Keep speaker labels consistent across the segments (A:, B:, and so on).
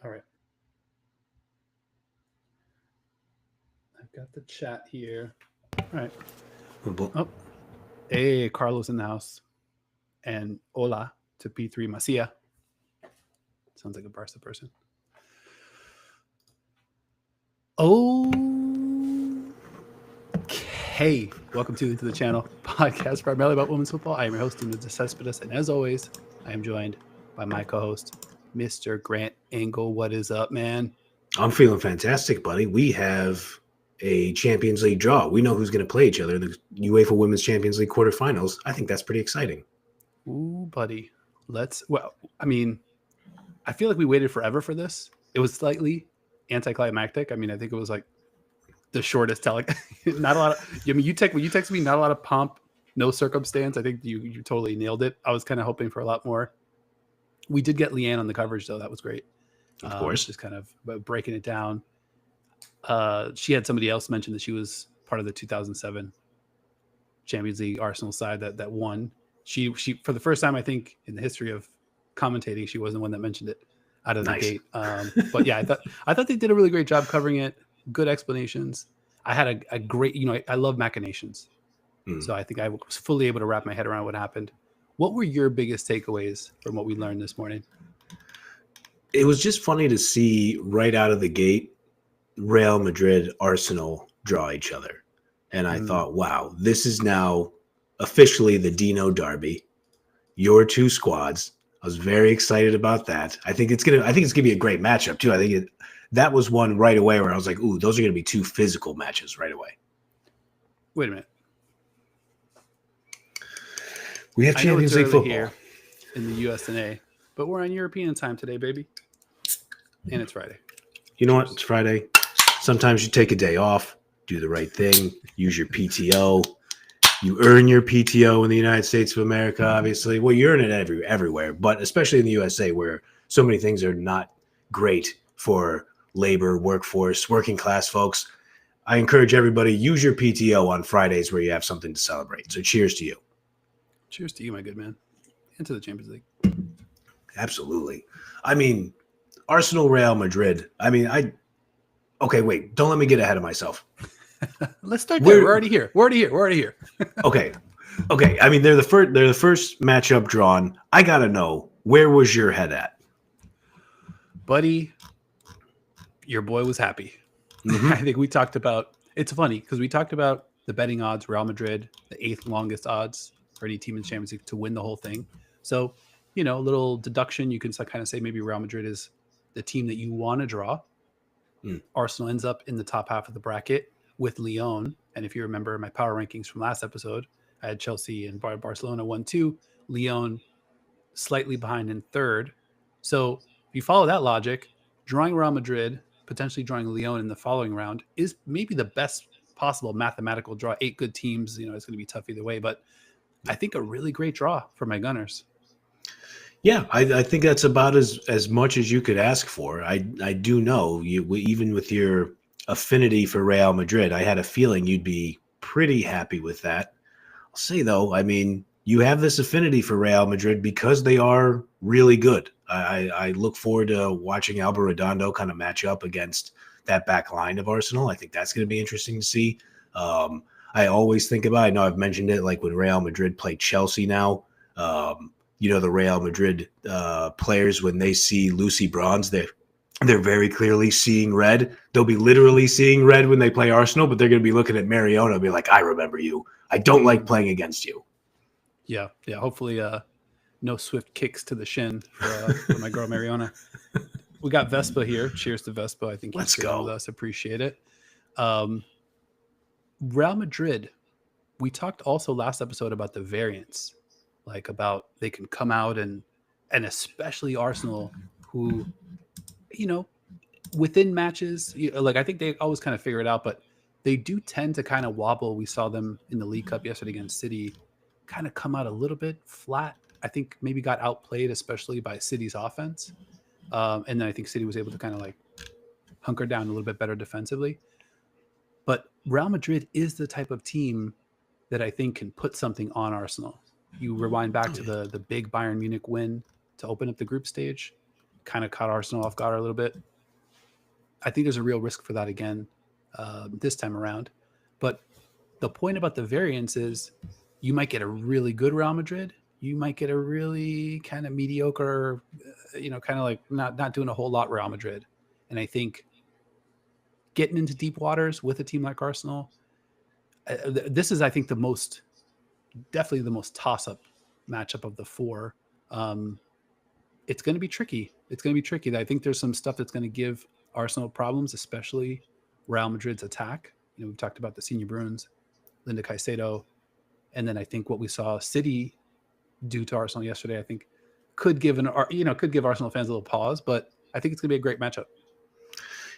A: All right. I've got the chat here. All right. Oh, hey, Carlos in the house. And hola to P3 Macia. Sounds like a Barca person. Okay. Welcome to the channel podcast primarily about women's football. I am your host, Nuno Cespedes, and as always, I am joined by my co-host, Mr. Grant Engel. What is up, man?
B: I'm feeling fantastic, buddy. We have a Champions League draw. We know who's going to play each other in the UEFA Women's Champions League quarterfinals. I think that's pretty exciting.
A: Ooh, buddy. I feel like we waited forever for this. It was slightly anticlimactic. I think it was like the shortest telling. Not a lot of. You text me. Not a lot of pomp, no circumstance. I think you totally nailed it. I was kind of hoping for a lot more. We did get Lyon on the coverage though. That was great.
B: Of course,
A: just kind of breaking it down. She had somebody else mention that she was part of the 2007 Champions League Arsenal side that won. She for the first time I think in the history of commentating, she wasn't the one that mentioned it out of the gate. But yeah, I thought they did a really great job covering it. Good explanations. I had a great, I love machinations. So I think I was fully able to wrap my head around what happened. What were your biggest takeaways from what we learned this morning?
B: It was just funny to see right out of the gate, Real Madrid, Arsenal draw each other. And I thought, wow, this is now officially the Dino Derby. Your two squads. I was very excited about that. I think it's gonna be a great matchup too. That was one right away where I was like, ooh, those are gonna be two physical matches right away.
A: Wait a minute.
B: We have Champions League football
A: here in the US&A, but we're on European time today, baby. And it's Friday.
B: You know what? It's Friday. Sometimes you take a day off, do the right thing, use your PTO. You earn your PTO in the United States of America, obviously. Well, you earn it everywhere, but especially in the USA where so many things are not great for labor, workforce, working class folks. I encourage everybody, use your PTO on Fridays where you have something to celebrate. So cheers to you.
A: Cheers to you, my good man. And to the Champions League.
B: Absolutely. Arsenal, Real Madrid. Okay, wait. Don't let me get ahead of myself.
A: Let's start there. We're already here.
B: Okay. They're the first matchup drawn. I gotta know, where was your head at,
A: buddy? Your boy was happy. Mm-hmm. I think we talked about. It's funny because we talked about the betting odds. Real Madrid, the 8th longest odds for any team in the Champions League to win the whole thing. So, a little deduction. You can kind of say maybe Real Madrid is the team that you want to draw. Arsenal ends up in the top half of the bracket with Lyon. And if you remember my power rankings from last episode, I had Chelsea and Barcelona 1-2, Lyon slightly behind in 3rd. So if you follow that logic, drawing Real Madrid, potentially drawing Lyon in the following round is maybe the best possible mathematical draw. 8 good teams, it's going to be tough either way, but I think a really great draw for my Gunners.
B: Yeah, I think that's about as much as you could ask for. I do know even with your affinity for Real Madrid, I had a feeling you'd be pretty happy with that. I'll say though, you have this affinity for Real Madrid because they are really good. I look forward to watching Alba Redondo kind of match up against that back line of Arsenal. I think that's going to be interesting to see. I always think about, I know I've mentioned it, like when Real Madrid play Chelsea now, the Real Madrid players, when they see Lucy Bronze, they're very clearly seeing red. They'll be literally seeing red when they play Arsenal, but they're going to be looking at Mariona and be like, I remember you. I don't like playing against you.
A: Yeah. Hopefully no swift kicks to the shin for my girl Mariona. We got Vespa here. Cheers to Vespa. I think he's sitting with us. Appreciate it. Real Madrid, we talked also last episode about the variance, like about they can come out and especially Arsenal, who, within matches, I think they always kind of figure it out, but they do tend to kind of wobble. We saw them in the League Cup yesterday against City, kind of come out a little bit flat. I think maybe got outplayed, especially by City's offense. And then I think City was able to kind of hunker down a little bit better defensively. But Real Madrid is the type of team that I think can put something on Arsenal. You rewind back to the big Bayern Munich win to open up the group stage. kind of caught Arsenal off guard a little bit. I think there's a real risk for that again this time around. But the point about the variance is you might get a really good Real Madrid. You might get a really kind of mediocre, kind of like not doing a whole lot Real Madrid. And I think getting into deep waters with a team like Arsenal, this is, I think, definitely the most toss-up matchup of the four. It's going to be tricky. I think there's some stuff that's going to give Arsenal problems, especially Real Madrid's attack. We've talked about the Senior Bruins, Linda Caicedo, and then I think what we saw City do to Arsenal yesterday, I think could give Arsenal fans a little pause, but I think it's going to be a great matchup.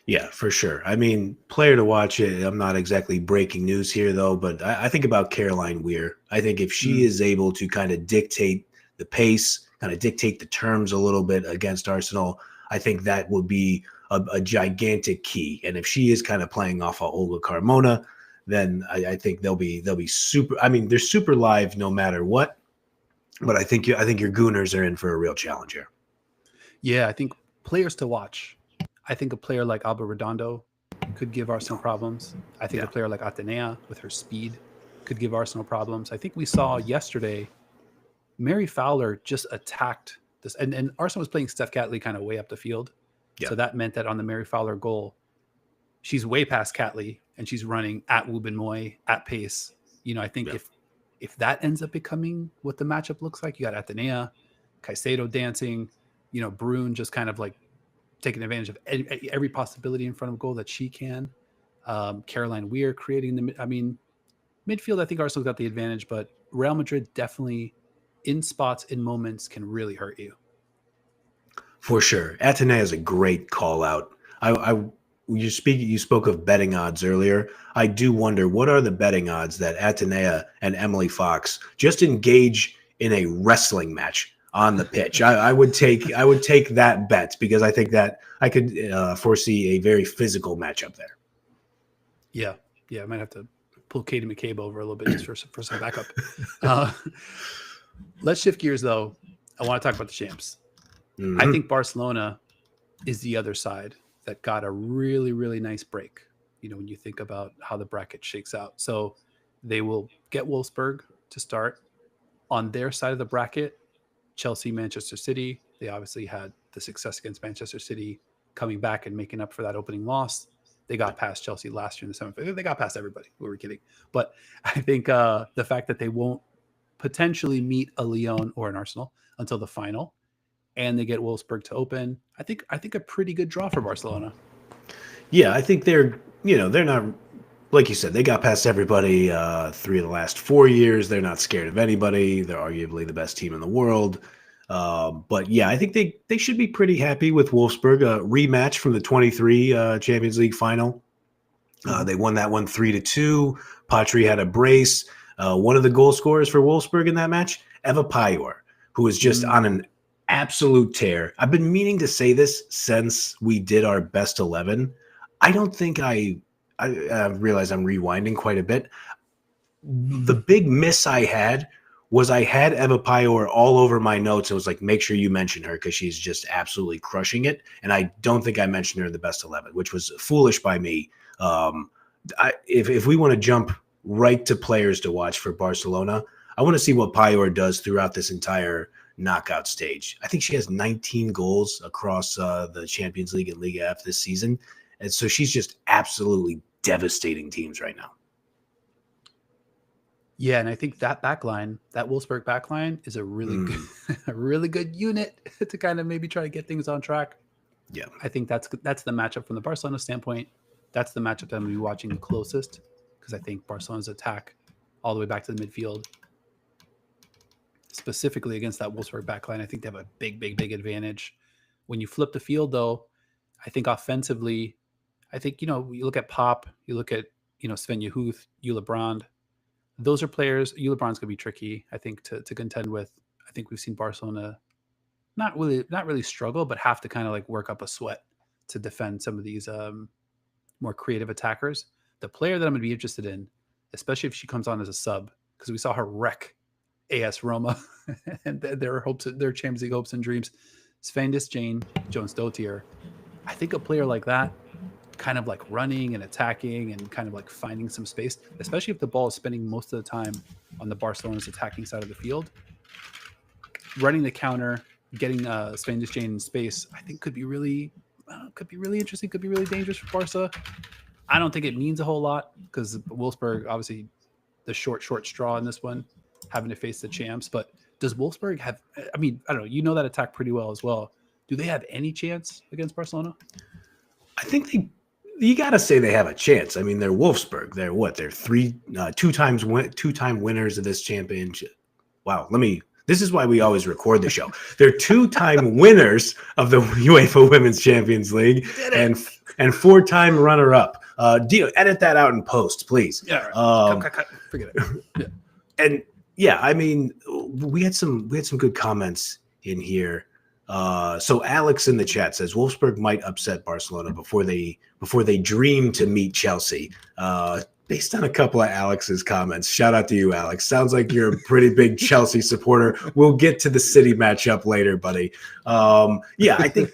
B: Yeah, for sure. I mean, player to watch it. I'm not exactly breaking news here, though, but I think about Caroline Weir. I think if she is able to kind of dictate the pace, kind of dictate the terms a little bit against Arsenal, I think that would be a gigantic key. And if she is kind of playing off of Olga Carmona, then I think they'll be super. I mean, they're super live no matter what. But I think your Gooners are in for a real challenge here.
A: Yeah, I think players to watch. I think a player like Alba Redondo could give Arsenal problems. I think a player like Atenea with her speed could give Arsenal problems. I think we saw yesterday Mary Fowler just attacked this, and Arsenal was playing Steph Catley kind of way up the field. Yeah. So that meant that on the Mary Fowler goal, she's way past Catley and she's running at Wubben Moy at pace. I think if that ends up becoming what the matchup looks like, you got Atenea, Caicedo dancing, Brune just kind of like taking advantage of every possibility in front of goal that she can. Caroline Weir creating midfield. I think Arsenal's got the advantage, but Real Madrid definitely in spots, in moments, can really hurt you.
B: For sure. Atenea is a great call out. You spoke of betting odds earlier. I do wonder, what are the betting odds that Atenea and Emily Fox just engage in a wrestling match on the pitch? I would take that bet, because I think that I could foresee a very physical matchup there.
A: Yeah, I might have to pull Katie McCabe over a little bit just for some backup. Let's shift gears, though. I want to talk about the champs. Mm-hmm. I think Barcelona is the other side that got a really, really nice break, when you think about how the bracket shakes out. So they will get Wolfsburg to start. On their side of the bracket, Chelsea, Manchester City, they obviously had the success against Manchester City, coming back and making up for that opening loss. They got past Chelsea last year in the semifinal. They got past everybody. We were kidding. But I think the fact that they won't potentially meet a Lyon or an Arsenal until the final, and they get Wolfsburg to open, I think a pretty good draw for Barcelona.
B: Yeah, I think they're not, like you said, they got past everybody 3 of the last 4 years. They're not scared of anybody. They're arguably the best team in the world. But yeah, I think they should be pretty happy with Wolfsburg. A rematch from the 23 Champions League final. They won that one 3-2. Patry had a brace. One of the goal scorers for Wolfsburg in that match, Eva Pajor, who was just on an absolute tear. I've been meaning to say this since we did our best 11. I don't think I realize I'm rewinding quite a bit. The big miss I had was I had Eva Pajor all over my notes. It was like, make sure you mention her because she's just absolutely crushing it. And I don't think I mentioned her in the best 11, which was foolish by me. If we want to jump right to players to watch for Barcelona, I want to see what Pajor does throughout this entire knockout stage. I think she has 19 goals across the Champions League and Liga F this season. And so she's just absolutely devastating teams right now.
A: Yeah, and I think that backline, that Wolfsburg backline, is a really good unit to kind of maybe try to get things on track.
B: Yeah,
A: I think that's the matchup from the Barcelona standpoint. That's the matchup that I'm going to be watching the closest, because I think Barcelona's attack all the way back to the midfield, specifically against that Wolfsburg backline, I think they have a big advantage. When you flip the field, though, I think offensively, I think, you look at Pop, you look at, Sven Yehuth, Eula Brand. Those are players. Eula Brand's going to be tricky, I think, to contend with. I think we've seen Barcelona not really struggle, but have to kind of like work up a sweat to defend some of these more creative attackers. The player that I'm going to be interested in, especially if she comes on as a sub, because we saw her wreck AS Roma and their Champions League hopes and dreams. Sven Jane, Jones Dotier. I think a player like that, kind of like running and attacking and kind of like finding some space, especially if the ball is spending most of the time on the Barcelona's attacking side of the field, running the counter, getting Sven Jane in space, I think could be really interesting, could be really dangerous for Barca. I don't think it means a whole lot because Wolfsburg, obviously, the short straw in this one, having to face the champs. But does Wolfsburg have? I mean, I don't know. You know that attack pretty well as well. Do they have any chance against Barcelona?
B: I think you got to say they have a chance. I mean, they're Wolfsburg. They're what? They're two-time winners of this championship. Wow. This is why we always record the show. They're two-time winners of the UEFA Women's Champions League and four-time runner-up. Dio, edit that out in post, please.
A: Yeah. Cut. Forget it. Yeah.
B: And yeah, I mean, we had some good comments in here. So Alex in the chat says Wolfsburg might upset Barcelona before they dream to meet Chelsea. Based on a couple of Alex's comments. Shout out to you, Alex. Sounds like you're a pretty big Chelsea supporter. We'll get to the City matchup later, buddy. Yeah, I think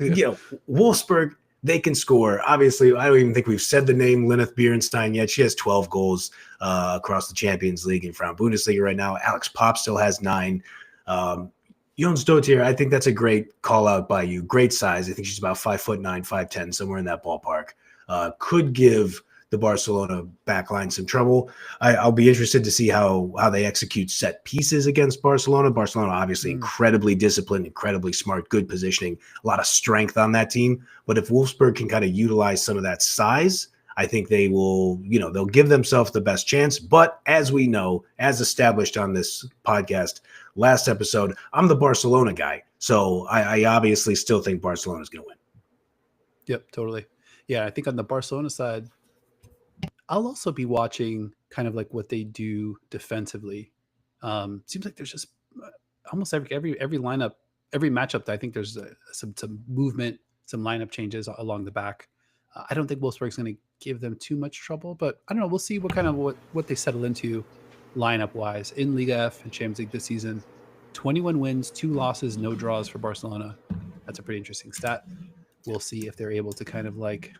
B: Wolfsburg, they can score. Obviously, I don't even think we've said the name Lineth Bierenstein yet. She has 12 goals across the Champions League and Frauen Bundesliga right now. Alex Pop still has 9. Jones Dotier, I think that's a great call out by you. Great size. I think she's about 5'9", 5'10", somewhere in that ballpark. Could give the Barcelona backline some trouble. I'll be interested to see how they execute set pieces against Barcelona. Barcelona, obviously, incredibly disciplined, incredibly smart, good positioning, a lot of strength on that team. But if Wolfsburg can kind of utilize some of that size, I think they will, they'll give themselves the best chance. But as we know, as established on this podcast last episode, I'm the Barcelona guy. So I obviously still think Barcelona is going to win.
A: Yep, totally. Yeah, I think on the Barcelona side, I'll also be watching kind of like what they do defensively. Seems like there's just almost every lineup, every matchup that I think there's some movement, some lineup changes along the back. I don't think Wolfsburg's going to give them too much trouble, but I don't know. We'll see what they settle into lineup wise in Liga F and Champions League this season. 21 wins, 2 losses, no draws for Barcelona. That's a pretty interesting stat. We'll see if they're able to kind of like,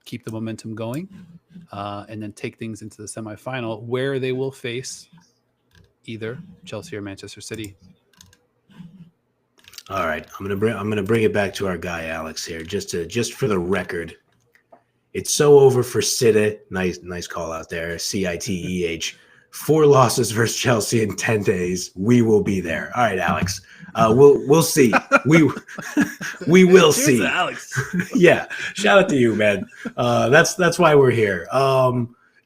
A: keep the momentum going and then take things into the semifinal where they will face either Chelsea or Manchester City.
B: All right, I'm gonna bring it back to our guy Alex here, just for the record. It's so over for City. Nice call out there. CITEH. 4 losses versus Chelsea in 10 days. We will be there. All right, Alex. We'll see. We will
A: Cheers
B: see.
A: To Alex.
B: Yeah. Shout out to you, man. That's why we're here.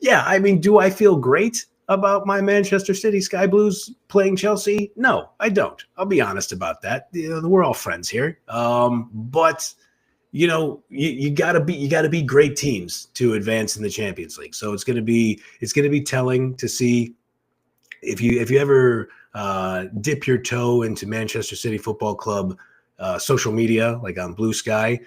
B: Yeah. I mean, do I feel great about my Manchester City Sky Blues playing Chelsea? No, I don't. I'll be honest about that. We're all friends here. But you gotta be great teams to advance in the Champions League. So it's gonna be telling to see if you ever dip your toe into Manchester City Football Club social media, like on Blue Sky.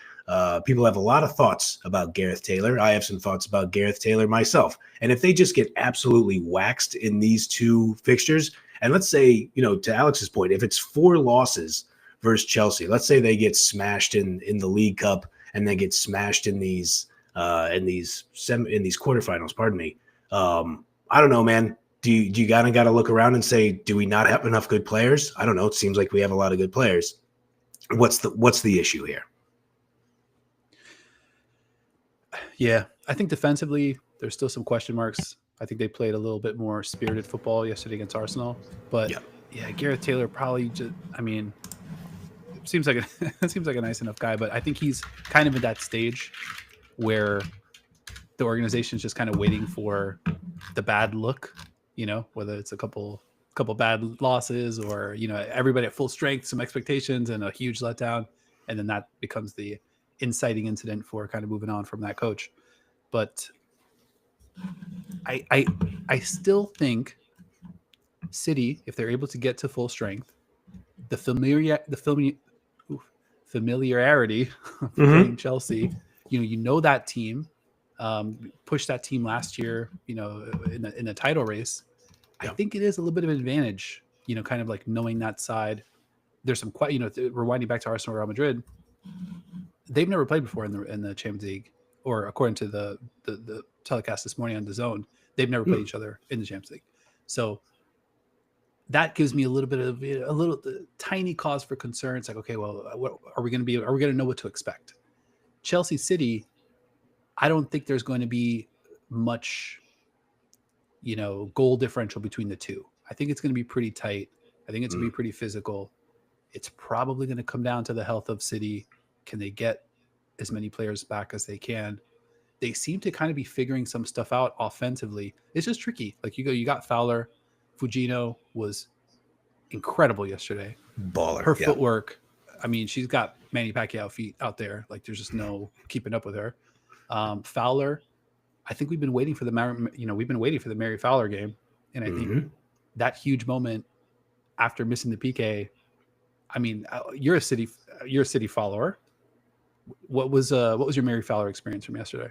B: People have a lot of thoughts about Gareth Taylor. I have some thoughts about Gareth Taylor myself. And if they just get absolutely waxed in these 2 fixtures, and let's say, to Alex's point, if it's 4 losses versus Chelsea, let's say they get smashed in the League Cup and then get smashed in these quarterfinals. Pardon me. I don't know, man. Do you got to look around and say, do we not have enough good players? I don't know. It seems like we have a lot of good players. What's the issue here?
A: Yeah, I think defensively there's still some question marks. I think they played a little bit more spirited football yesterday against Arsenal, but yeah, Gareth Taylor probably seems like a nice enough guy, but I think he's kind of at that stage where the organization's just kind of waiting for the bad look, whether it's a couple bad losses or, everybody at full strength, some expectations and a huge letdown. And then that becomes the inciting incident for kind of moving on from that coach. But I still think City, if they're able to get to full strength, the familiarity of playing Chelsea, that team, pushed that team last year, in the title race. I think it is a little bit of an advantage, kind of like knowing that side, there's some quite, rewinding back to Arsenal, Real Madrid, they've never played before in the Champions League, or according to the telecast this morning on DAZN, they've never played each other in the Champions League. So that gives me a little bit of tiny cause for concern. It's like, okay, well, what are we going to know what to expect? Chelsea City, I don't think there's going to be much, goal differential between the two. I think it's going to be pretty tight. I think it's going to be pretty physical. It's probably going to come down to the health of City. Can they get as many players back as they can? They seem to kind of be figuring some stuff out offensively. It's just tricky. Like you got Fowler. Fujino was incredible yesterday.
B: Baller.
A: Her footwork. I mean, she's got Manny Pacquiao feet out there. Like there's just no keeping up with her. Fowler, I think we've been waiting for the Mary Fowler game, and I think that huge moment after missing the PK. I mean, you're a City follower. What was your Mary Fowler experience from yesterday?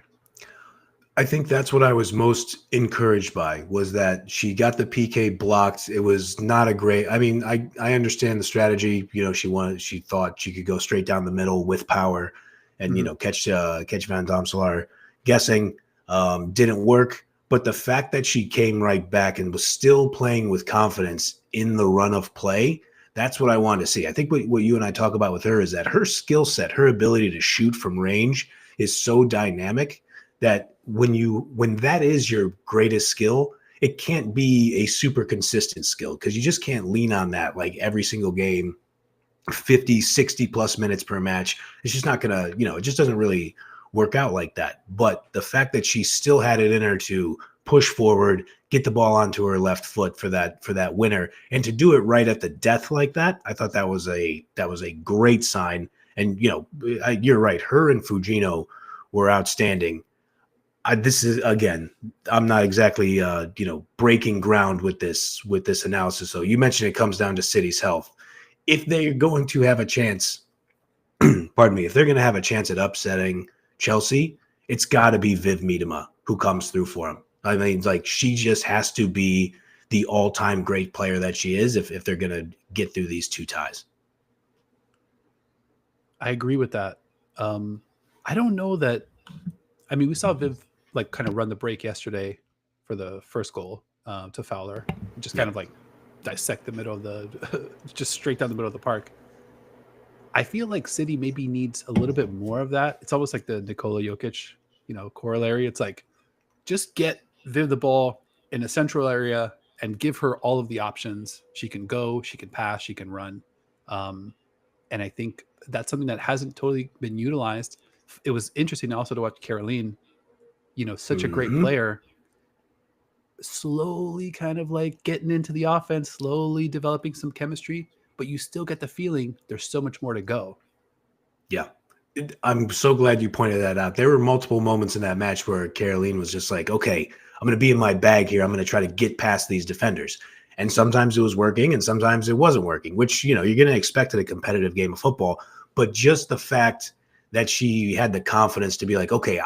B: I think that's what I was most encouraged by, was that she got the PK blocked. It was not a great. I mean, I understand the strategy. She thought she could go straight down the middle with power, and catch Van Domselaar. Guessing didn't work. But the fact that she came right back and was still playing with confidence in the run of play, that's what I wanted to see. I think what you and I talk about with her is that her skill set, her ability to shoot from range is so dynamic that when that is your greatest skill, it can't be a super consistent skill, because you just can't lean on that like every single game, 50, 60 plus minutes per match. It's just not going to, it just doesn't really work out like that. But the fact that she still had it in her to push forward, get the ball onto her left foot for that winner, and to do it right at the death like that, I thought that was a great sign. And you're right, her and Fujino were outstanding. This is, again, I'm not exactly breaking ground with this analysis. So you mentioned it comes down to City's health. If they're going to have a chance, pardon me, if they're going to have a chance at upsetting Chelsea, it's got to be Viv Miedema who comes through for them. I mean, like, she just has to be the all-time great player that she is if they're going to get through these two ties.
A: I agree with that. I don't know that. I mean, we saw Viv like kind of run the break yesterday for the first goal to Fowler, just kind of like dissect the middle of the, just straight down the middle of the park. I feel like City maybe needs a little bit more of that. It's almost like the Nikola Jokic, corollary. It's like, just get Viv the ball in a central area and give her all of the options. She can go, she can pass, she can run. And I think that's something that hasn't totally been utilized. It was interesting also to watch Caroline, such a great player, slowly kind of like getting into the offense, slowly developing some chemistry, but you still get the feeling there's so much more to go.
B: Yeah. I'm so glad you pointed that out. There were multiple moments in that match where Caroline was just like, okay, I'm going to be in my bag here. I'm going to try to get past these defenders. And sometimes it was working and sometimes it wasn't working, which, you're going to expect in a competitive game of football. But just the fact that she had the confidence to be like, okay,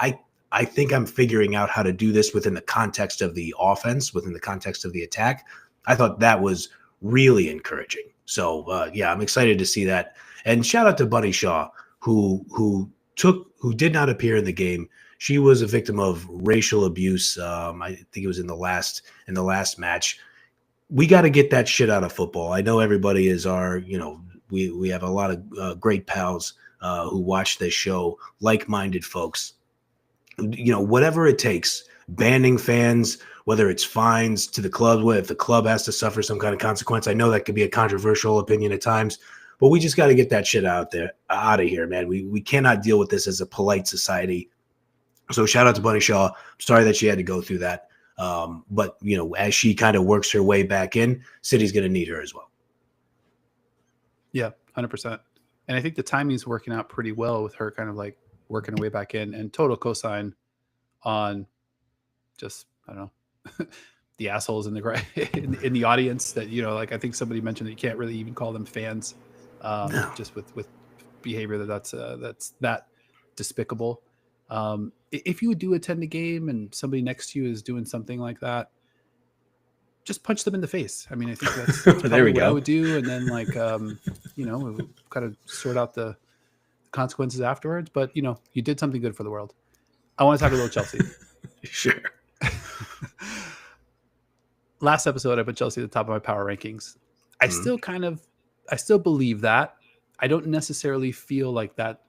B: I think I'm figuring out how to do this within the context of the offense, within the context of the attack. I thought that was really encouraging. So, I'm excited to see that. And shout out to Bunny Shaw, who did not appear in the game. She was a victim of racial abuse. I think it was in the last match. We got to get that shit out of football. I know everybody is we have a lot of great pals who watch this show, like-minded folks. Whatever it takes, banning fans, whether it's fines to the club, if the club has to suffer some kind of consequence. I know that could be a controversial opinion at times, but we just got to get that shit out of here, man. We cannot deal with this as a polite society. So shout out to Bunny Shaw. I'm sorry that she had to go through that. But as she kind of works her way back in, City's going to need her as well.
A: Yeah, 100%. And I think the timing's working out pretty well with her kind of like working her way back in, and total cosign on just, I don't know, the assholes in the in the audience that, like I think somebody mentioned that you can't really even call them fans,
B: No.
A: just with behavior that's that despicable. If you do attend a game and somebody next to you is doing something like that, just punch them in the face. I mean, I think that's
B: There
A: probably
B: we
A: what
B: go.
A: I would do. And then like, kind of sort out the consequences afterwards. But, you did something good for the world. I want to talk a little Chelsea.
B: Sure.
A: Last episode, I put Chelsea at the top of my power rankings. I
B: Mhm.
A: still believe that. I don't necessarily feel like that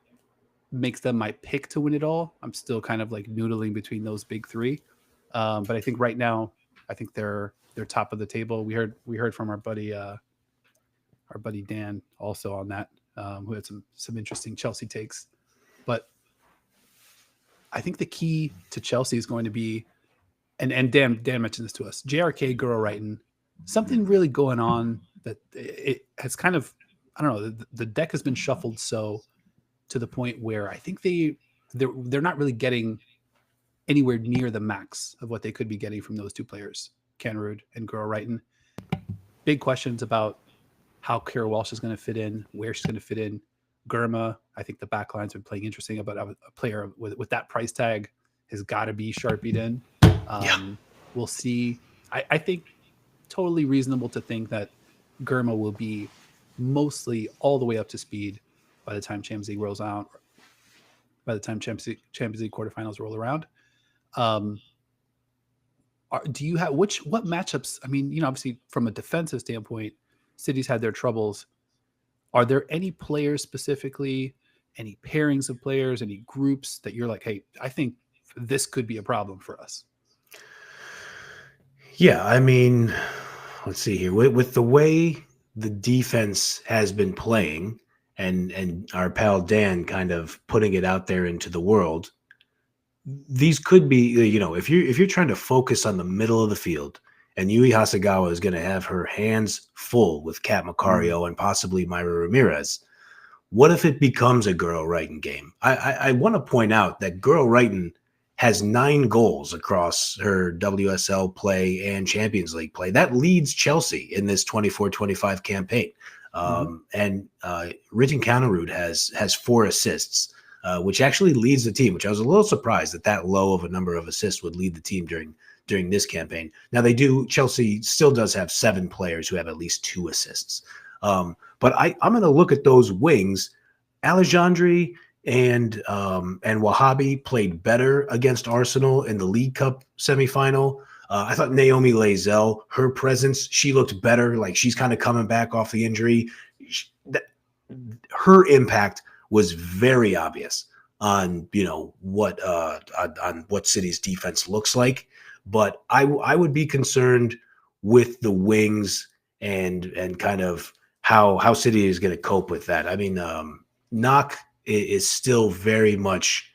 A: makes them my pick to win it all. I'm still kind of like noodling between those big three. But I think right now, I think they're top of the table. We heard from our buddy Dan also on that, who had some interesting Chelsea takes. But I think the key to Chelsea is going to be, and Dan mentioned this to us, JRK Girl writing, something really going on that it has kind of, I don't know, the deck has been shuffled so to the point where I think they're not really getting anywhere near the max of what they could be getting from those two players, Kenrud and Girl Wrighton. Big questions about how Kira Walsh is going to fit in, where she's going to fit in. Gurma, I think the back line's been playing interesting, but a player with that price tag has got to be sharpied in.
B: Yeah.
A: We'll see. I think totally reasonable to think that Gurma will be mostly all the way up to speed by the time Champions League rolls out, by the time Champions League quarterfinals roll around. Do you have what matchups? I mean, obviously from a defensive standpoint, City's had their troubles. Are there any players specifically, any pairings of players, any groups that you're like, hey, I think this could be a problem for us?
B: Yeah, I mean, let's see here. With the way the defense has been playing, and our pal Dan kind of putting it out there into the world, these could be, if you're trying to focus on the middle of the field, and Yui Hasagawa is going to have her hands full with Kat Macario and possibly Myra Ramirez. What if it becomes a Girl Wrighton game? I want to point out that Girl Wrighton has 9 goals across her WSL play and Champions League play. That leads Chelsea in this 24-25 campaign. And Ritin Kanerud has 4 assists, which actually leads the team, which I was a little surprised that low of a number of assists would lead the team during this campaign. Now Chelsea still does have 7 players who have at least 2 assists. But I'm going to look at those wings. Alexandre and Wahhabi played better against Arsenal in the League Cup semifinal. I thought Naomi Lazell, her presence, she looked better. Like she's kind of coming back off the injury. Her impact was very obvious on what City's defense looks like. But I would be concerned with the wings and kind of how City is going to cope with that. I mean, Knock is still very much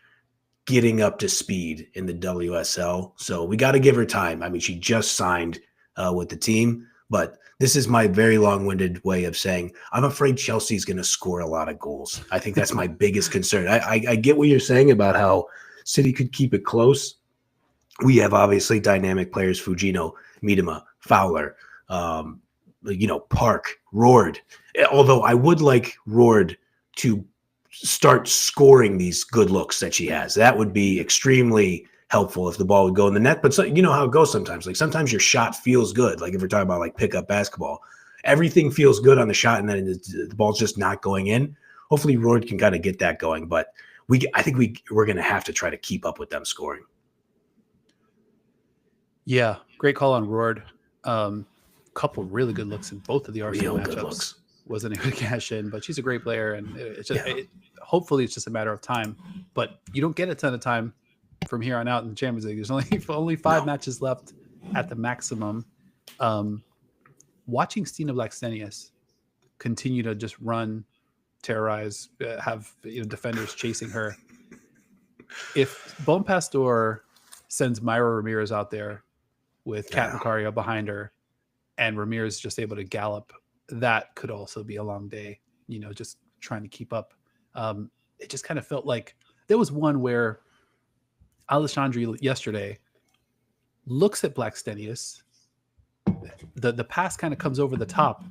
B: getting up to speed in the WSL, so we got to give her time. I mean, she just signed with the team, but this is my very long-winded way of saying I'm afraid Chelsea's going to score a lot of goals. I think that's my biggest concern. I get what you're saying about how City could keep it close. We have obviously dynamic players: Fujino, Miedema, Fowler, Park, Roord. Although I would like Roord to start scoring these good looks that she has. That would be extremely helpful if the ball would go in the net. But you know how it goes sometimes. Like sometimes your shot feels good. Like if we're talking about like pickup basketball, everything feels good on the shot, and then the ball's just not going in. Hopefully, Roord can kind of get that going. But I think we're going to have to try to keep up with them scoring.
A: Yeah, great call on Roord. Couple really good looks in both of the Arsenal matchups. Wasn't able to cash in, but she's a great player, and it's just hopefully it's just a matter of time. But you don't get a ton of time from here on out in the Champions League. There's only 5 matches left at the maximum. Watching Stina Blackstenius continue to just run, terrorize, have defenders chasing her. If Bon Pastor sends Myra Ramirez out there with Kat Macario behind her, and Ramirez just able to gallop, that could also be a long day, just trying to keep up. It just kind of felt like there was one where Alexandre yesterday looks at Blackstenius. The pass kind of comes over the top,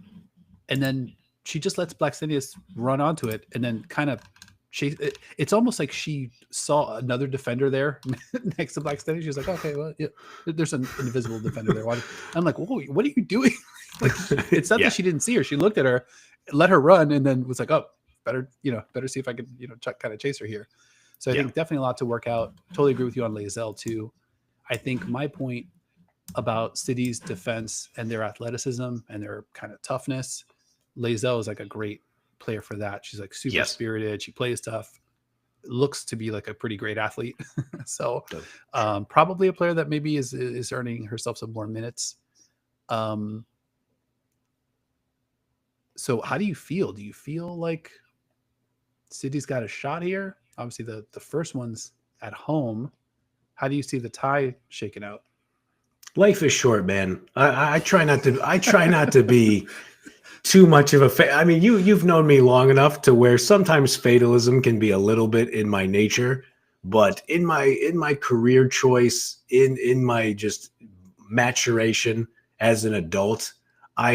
A: and then she just lets Blackstenius run onto it and then kind of It's almost like she saw another defender there next to Blackstone. She was like, okay, well, yeah, there's an invisible defender there. I'm like, whoa, what are you doing? Like, it's not that she didn't see her. She looked at her, let her run, and then was like, oh, better see if I can, kind of chase her here. So I think definitely a lot to work out. Totally agree with you on Lazelle too. I think my point about City's defense and their athleticism and their kind of toughness, Lazelle is like a great player for that. She's like super spirited. She plays tough. Looks to be like a pretty great athlete. So probably a player that maybe is earning herself some more minutes. So how do you feel? Do you feel like City's got a shot here? Obviously the first one's at home. How do you see the tie shaking out?
B: Life is short, man. I try not to be too much of a I mean, you've known me long enough to where sometimes fatalism can be a little bit in my nature, but in my career choice, in my just maturation as an adult, I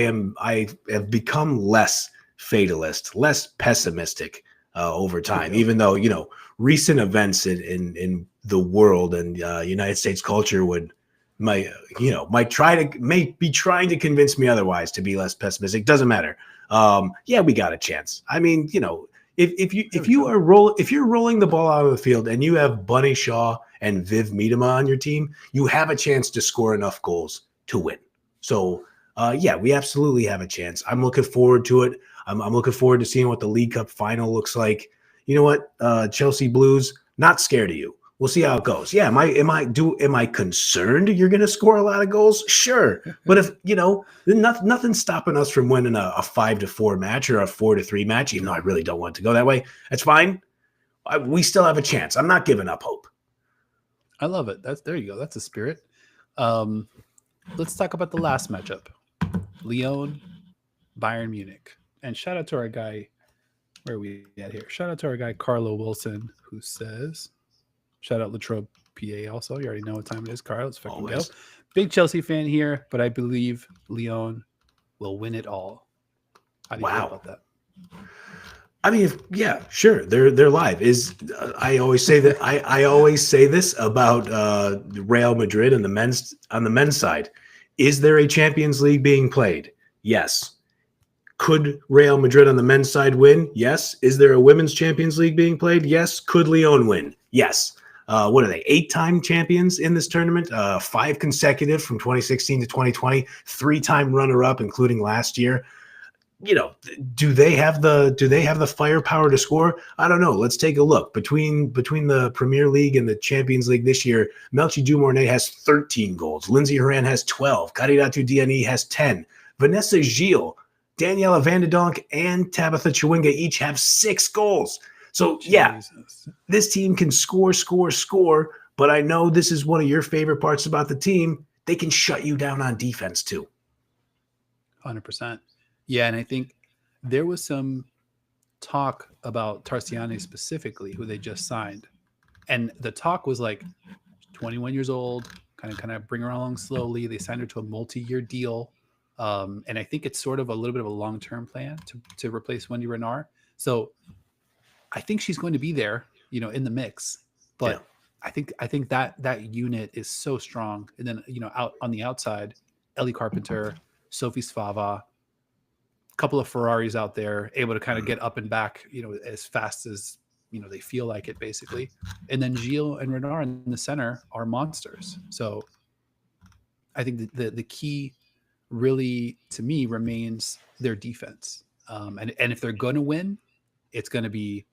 B: have become less fatalist, less pessimistic over time. Even though recent events in the world and United States culture might be trying to convince me otherwise to be less pessimistic. Doesn't matter. We got a chance. I mean, if you're rolling the ball out of the field and you have Bunny Shaw and Viv Miedema on your team, you have a chance to score enough goals to win. So we absolutely have a chance. I'm looking forward to it. I'm looking forward to seeing what the League Cup final looks like. You know what, Chelsea Blues, not scared of you. We'll see how it goes. Yeah, am I concerned you're going to score a lot of goals? Sure, but if nothing's stopping us from winning a 5-4 match or a 4-3 match. Even though I really don't want it to go that way, that's fine. We still have a chance. I'm not giving up hope.
A: I love it. There you go. That's a spirit. Let's talk about the last matchup: Lyon, Bayern Munich. And shout out to our guy. Where are we at here? Shout out to our guy Carlo Wilson, who says. Shout out Latrobe, PA also. You already know what time it is, Carl. Let's fucking go. Big Chelsea fan here, but I believe Lyon will win it all. How do you feel about that?
B: I mean, sure. They're live. I always say that I always say this about Real Madrid on the men's side. Is there a Champions League being played? Yes. Could Real Madrid on the men's side win? Yes. Is there a women's Champions League being played? Yes. Could Lyon win? Yes. What are they? 8-time champions in this tournament? 5 consecutive from 2016 to 2020. 3-time runner-up, including last year. Do they have the firepower to score? I don't know. Let's take a look. Between the Premier League and the Champions League this year, Melchi Dumornay has 13 goals. Lindsay Horan has 12. Kariratu Diani has 10. Vanessa Gilles, Daniela Van de Donk, and Tabitha Chawinga each have 6 goals. So, Jesus. This team can score, but I know this is one of your favorite parts about the team. They can shut you down on defense, too.
A: 100%. Yeah, and I think there was some talk about Tarsiani specifically, who they just signed. And the talk was like 21 years old, kind of bring her along slowly. They signed her to a multi-year deal. And I think it's sort of a little bit of a long-term plan to replace Wendy Renard. So I think she's going to be there, in the mix. But I think that unit is so strong. And then, out on the outside, Ellie Carpenter, Sophie Svava, a couple of Ferraris out there, able to kind of get up and back, as fast as, they feel like it, basically. And then Gilles and Renard in the center are monsters. So I think the key really, to me, remains their defense. And if they're going to win, it's going to be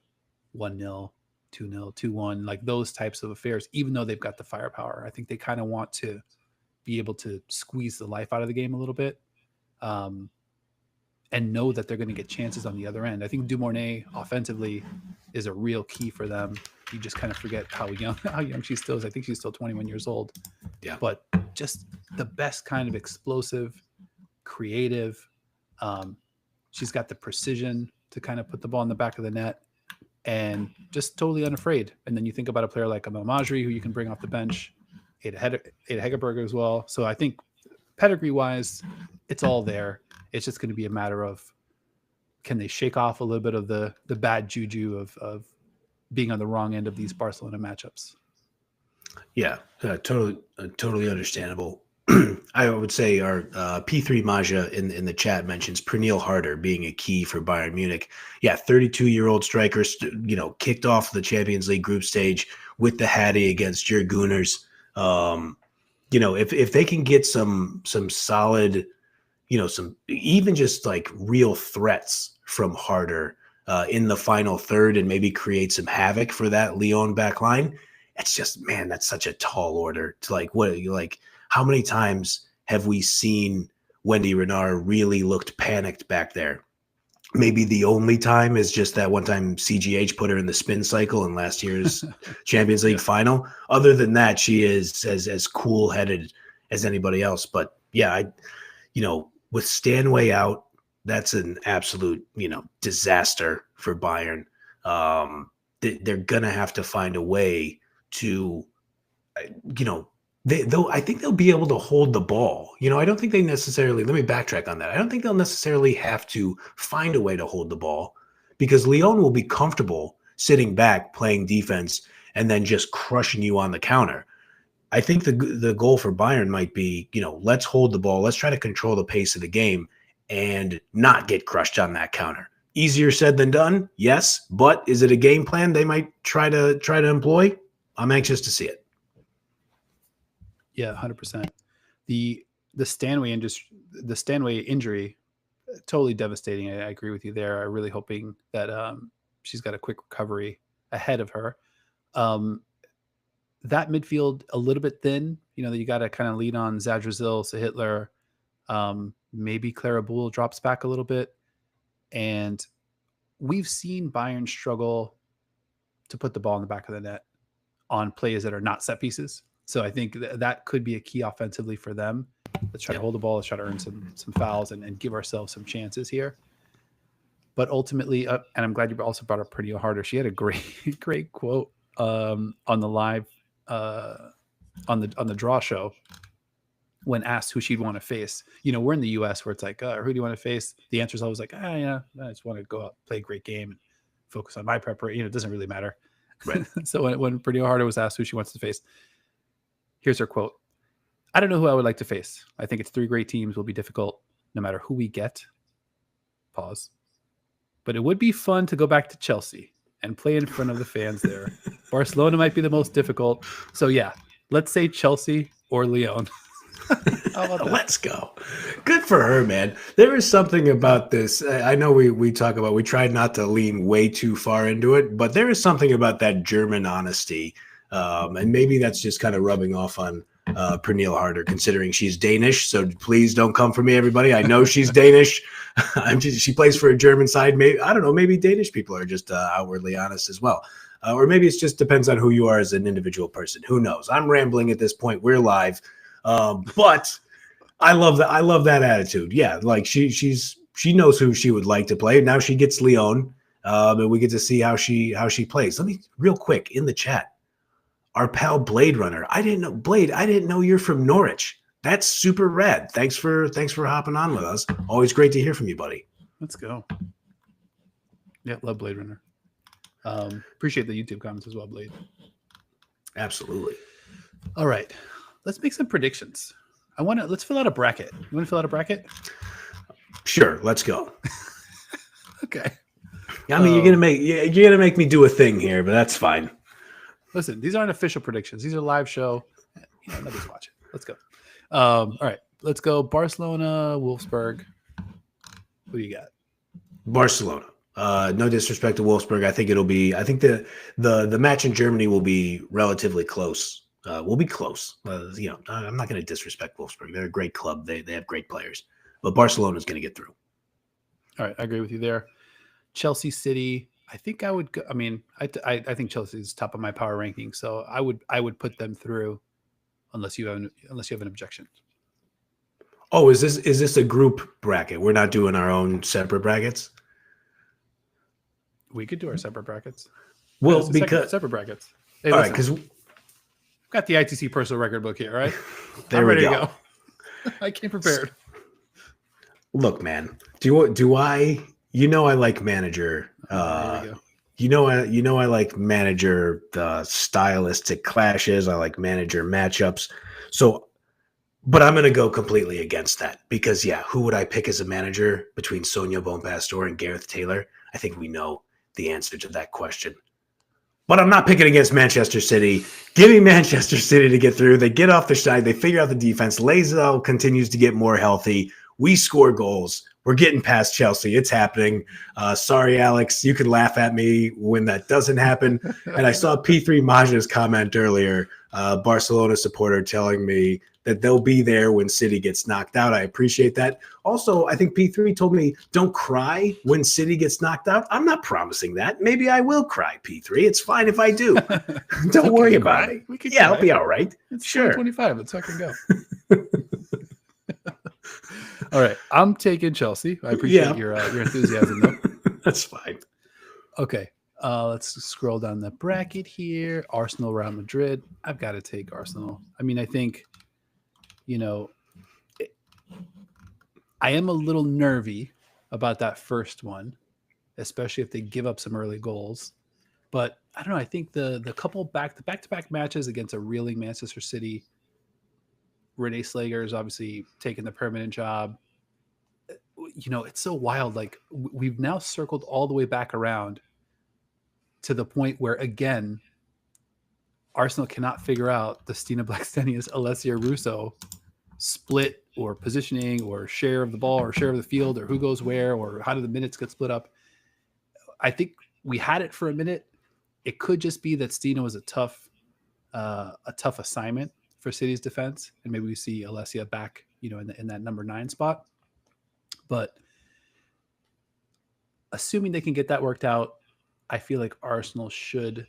A: 1-0, 2-0, 2-1, like those types of affairs, even though they've got the firepower. I think they kind of want to be able to squeeze the life out of the game a little bit, and know that they're going to get chances on the other end. I think Dumornay offensively is a real key for them. You just kind of forget how young she still is. I think she's still 21 years old. Yeah. But just the best kind of explosive, creative. She's got the precision to kind of put the ball in the back of the net, and just totally unafraid. And then you think about a player like Amel Majri, who you can bring off the bench, Ada Hegerberger as well. So I think pedigree-wise, it's all there. It's just going to be a matter of, can they shake off a little bit of the bad juju of being on the wrong end of these Barcelona matchups.
B: Yeah, totally understandable. I would say our P3 Maja in the chat mentions Pernille Harder being a key for Bayern Munich. Yeah, 32-year-old striker, kicked off the Champions League group stage with the Hattie against your Gooners. If they can get some solid, some even just like real threats from Harder in the final third and maybe create some havoc for that Lyon back line. It's just, man, that's such a tall order to how many times have we seen Wendy Renard really looked panicked back there? Maybe the only time is just that one time CGH put her in the spin cycle in last year's Champions League final. Other than that, she is as cool-headed as anybody else. But yeah, with Stanway out, that's an absolute, disaster for Bayern. They're going to have to find a way to, I think they'll be able to hold the ball. I don't think they necessarily, let me backtrack on that. I don't think they'll necessarily have to find a way to hold the ball because Lyon will be comfortable sitting back, playing defense, and then just crushing you on the counter. I think the goal for Bayern might be, let's hold the ball. Let's try to control the pace of the game and not get crushed on that counter. Easier said than done, yes. But is it a game plan they might try to employ? I'm anxious to see it.
A: Yeah, 100%. The Stanway injury, totally devastating. I agree with you there. I'm really hoping that she's got a quick recovery ahead of her. That midfield a little bit thin. That you got to kind of lean on Zadrazil, Hitler. Maybe Clara Boule drops back a little bit, and we've seen Bayern struggle to put the ball in the back of the net on plays that are not set pieces. So I think that could be a key offensively for them. Let's try to hold the ball. Let's try to earn some fouls and give ourselves some chances here. But ultimately, and I'm glad you also brought up Pernille Harder. She had a great quote on the live on the draw show when asked who she'd want to face. We're in the U.S. where it's like, who do you want to face? The answer is always like, I just want to go out, play a great game, and focus on my preparation. It doesn't really matter. Right. So when Pernille Harder was asked who she wants to face, here's her quote. I don't know who I would like to face. I think it's 3 great teams will be difficult no matter who we get. Pause. But it would be fun to go back to Chelsea and play in front of the fans there. Barcelona might be the most difficult. So yeah, let's say Chelsea or Lyon.
B: How about that? Let's go. Good for her, man. There is something about this. I know we talk about, we try not to lean way too far into it, but there is something about that German honesty. And maybe that's just kind of rubbing off on Pernille Harder, considering she's Danish. So please don't come for me, everybody. I know she's Danish. She plays for a German side. Maybe, I don't know, maybe Danish people are just outwardly honest as well. Or maybe it just depends on who you are as an individual person. Who knows? I'm rambling at this point. We're live. But I love that. I love that attitude. Yeah. Like she knows who she would like to play. Now she gets Lyon, and we get to see how she plays. Let me real quick in the chat. Our pal Blade Runner. I didn't know you're from Norwich. That's super rad. Thanks for hopping on with us. Always great to hear from you, buddy.
A: Let's go. Yeah, love Blade Runner. Appreciate the YouTube comments as well, Blade.
B: Absolutely.
A: All right. Let's make some predictions. Let's fill out a bracket. You want to fill out a bracket?
B: Sure, let's go.
A: Okay.
B: I mean, you're gonna make me do a thing here, but that's fine.
A: Listen, these aren't official predictions. These are live show. Nobody's watching. Let's go. All right, let's go. Barcelona, Wolfsburg. Who do you got? Barcelona.
B: No disrespect to Wolfsburg. I think the match in Germany will be relatively close. We'll be close. I'm not going to disrespect Wolfsburg. They're a great club. They have great players. But Barcelona is going to get through.
A: All right, I agree with you there. Chelsea City. I think I would go. I mean, I think Chelsea is top of my power ranking, so I would put them through, unless you have an objection.
B: Oh, is this a group bracket? We're not doing our own separate brackets.
A: We could do our separate brackets.
B: Well, because
A: separate brackets. Hey,
B: all right, because
A: got the ITC personal record book here, right?
B: I'm ready to go.
A: I came prepared.
B: Look, man, do I? I like manager.
A: There we go.
B: I like manager the stylistic clashes. I like manager matchups. So, but I'm going to go completely against that because, yeah, who would I pick as a manager between Sonia Bonpastor and Gareth Taylor? I think we know the answer to that question. But I'm not picking against Manchester City. Give me Manchester City to get through. They get off their side. They figure out the defense. Lazo continues to get more healthy. We score goals. We're getting past Chelsea. It's happening. Sorry, Alex. You can laugh at me when that doesn't happen. And I saw P3 Maja's comment earlier, Barcelona supporter telling me that they'll be there when City gets knocked out. I appreciate that. Also, I think P3 told me don't cry when City gets knocked out. I'm not promising that. Maybe I will cry, P3. It's fine if I do. Don't worry about it. Yeah, I'll be all right.
A: It's
B: sure.
A: 25. Let's fucking go. All right. I'm taking Chelsea. I appreciate your enthusiasm, though.
B: That's fine.
A: Okay. Let's scroll down the bracket here. Arsenal, Real Madrid. I've got to take Arsenal. I mean, I think, I am a little nervy about that first one, especially if they give up some early goals. But I don't know. I think the couple back-to-back matches against a reeling Manchester City, Renee Slager is obviously taking the permanent job. It's so wild. Like we've now circled all the way back around to the point where, again, Arsenal cannot figure out the Stina Blackstenius, Alessia Russo split or positioning or share of the ball or share of the field or who goes where or how do the minutes get split up. I think we had it for a minute. It could just be that Stina was a tough assignment for City's defense, and maybe we see Alessia back, in that number 9 spot. But assuming they can get that worked out, I feel like Arsenal should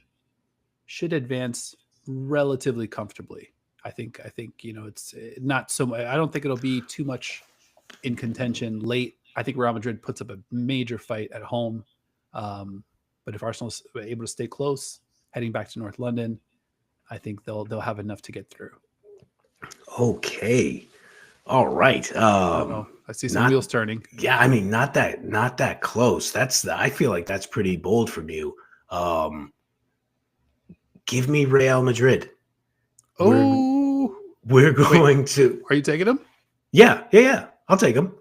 A: advance relatively comfortably. I think it's not so much. I don't think it'll be too much in contention late. I think Real Madrid puts up a major fight at home. But if Arsenal's able to stay close, heading back to North London, I think they'll have enough to get through.
B: Okay. All right.
A: I see some wheels turning.
B: Yeah, I mean, not that close. I feel like that's pretty bold from you. Give me Real Madrid. We're going to.
A: Are you taking them?
B: Yeah. I'll take them.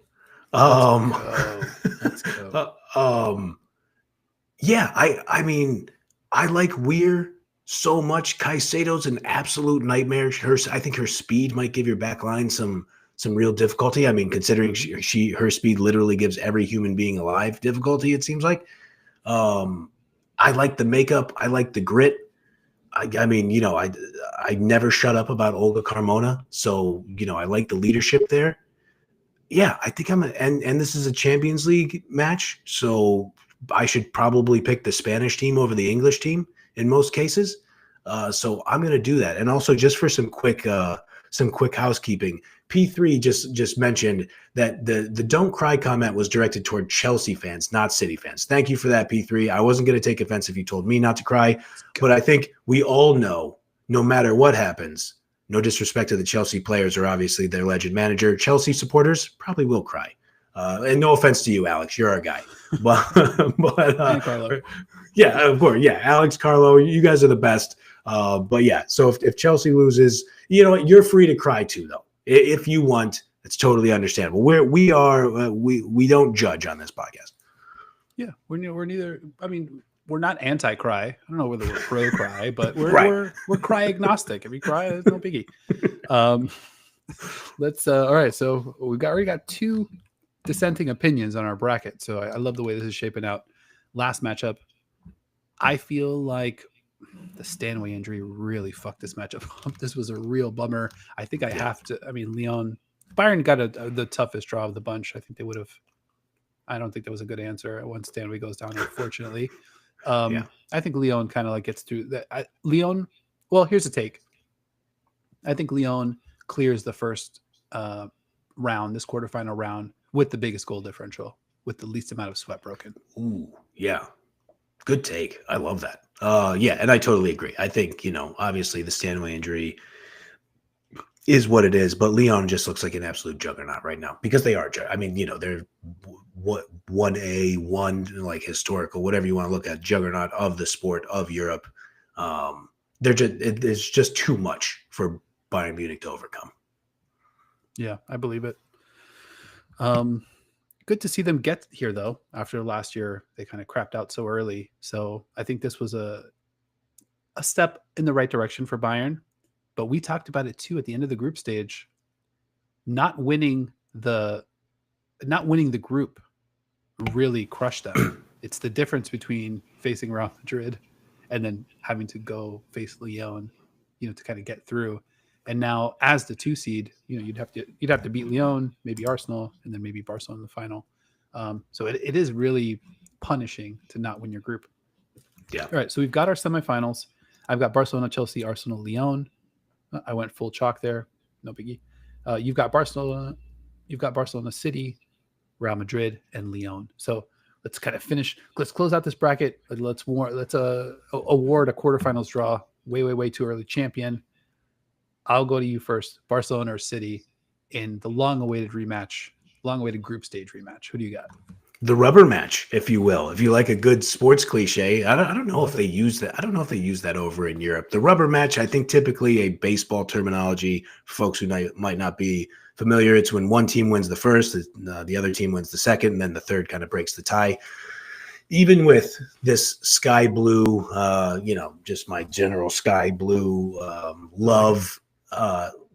A: Let's go.
B: Yeah, I mean, I like Weir so much. Caicedo's an absolute nightmare. I think her speed might give your back line some real difficulty. I mean, considering her speed literally gives every human being alive difficulty, it seems like. I like the makeup. I like the grit. I mean, I never shut up about Olga Carmona. So, I like the leadership there. Yeah, I think and this is a Champions League match. So I should probably pick the Spanish team over the English team in most cases. So I'm going to do that. And also just for some quick housekeeping, P3 just mentioned that the don't cry comment was directed toward Chelsea fans, not City fans. Thank you for that, P3. I wasn't going to take offense if you told me not to cry, but I think we all know, no matter what happens, no disrespect to the Chelsea players or obviously their legend manager, Chelsea supporters probably will cry. And no offense to you, Alex, you're our guy. But yeah, of course. Yeah, Alex, Carlo, you guys are the best. But yeah, so if Chelsea loses, you're free to cry too, though. If you want, it's totally understandable. We don't judge on this podcast.
A: Yeah, we're neither. I mean, we're not anti-cry. I don't know whether we're pro-cry, but we're cry agnostic. If you cry, it's no biggie. Let's. All right, so we've already got 2 dissenting opinions on our bracket. So I love the way this is shaping out. Last matchup, I feel like the Stanway injury really fucked this matchup up. This was a real bummer. I think I have to. I mean, Bayern got the toughest draw of the bunch. I think they would have. I don't think that was a good answer once Stanway goes down, unfortunately. I think Lyon kind of gets through that. Lyon. Well, here's the take. I think Lyon clears the first round, this quarterfinal round, with the biggest goal differential, with the least amount of sweat broken.
B: Ooh, yeah. Good take. I love that. Yeah, and I totally agree. I think, obviously the Stanway injury is what it is. But Lyon just looks like an absolute juggernaut right now because they are. I mean, they're what 1A, one like historical, whatever you want to look at, juggernaut of the sport of Europe. It's just too much for Bayern Munich to overcome.
A: Yeah, I believe it. Good to see them get here though. After last year, they kind of crapped out so early. So I think this was a step in the right direction for Bayern. But we talked about it too at the end of the group stage. Not winning the group really crushed them. It's the difference between facing Real Madrid and then having to go face Lyon, to kind of get through. And now, as the 2 seed, you'd have to beat Lyon, maybe Arsenal, and then maybe Barcelona in the final. So it is really punishing to not win your group.
B: Yeah.
A: All right. So we've got our semifinals. I've got Barcelona, Chelsea, Arsenal, Lyon. I went full chalk there. No biggie. You've got Barcelona. You've got Barcelona City, Real Madrid, and Lyon. So let's kind of finish. Let's close out this bracket. Let's award a quarterfinals draw. Way too early champion. I'll go to you first. Barcelona or City in the long-awaited group stage rematch. Who do you got?
B: The rubber match, if you will. If you like a good sports cliche, I don't know if they use that. I don't know if they use that over in Europe. The rubber match, I think, typically a baseball terminology for folks who might not be familiar. It's when one team wins the first, the other team wins the second, and then the third kind of breaks the tie. Even with this sky blue, just my general sky blue love.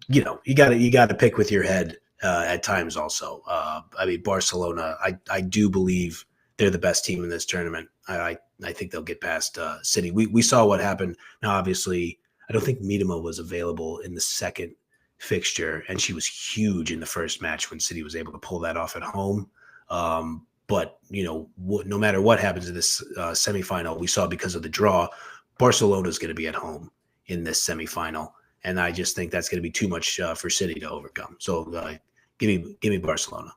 B: You got to pick with your head at times. Also, I mean, Barcelona. I do believe they're the best team in this tournament. I think they'll get past City. We saw what happened. Now, obviously, I don't think Miedema was available in the second fixture, and she was huge in the first match when City was able to pull that off at home. But no matter what happens in this semifinal, we saw because of the draw, Barcelona is going to be at home in this semifinal. And I just think that's going to be too much for City to overcome. So give me Barcelona.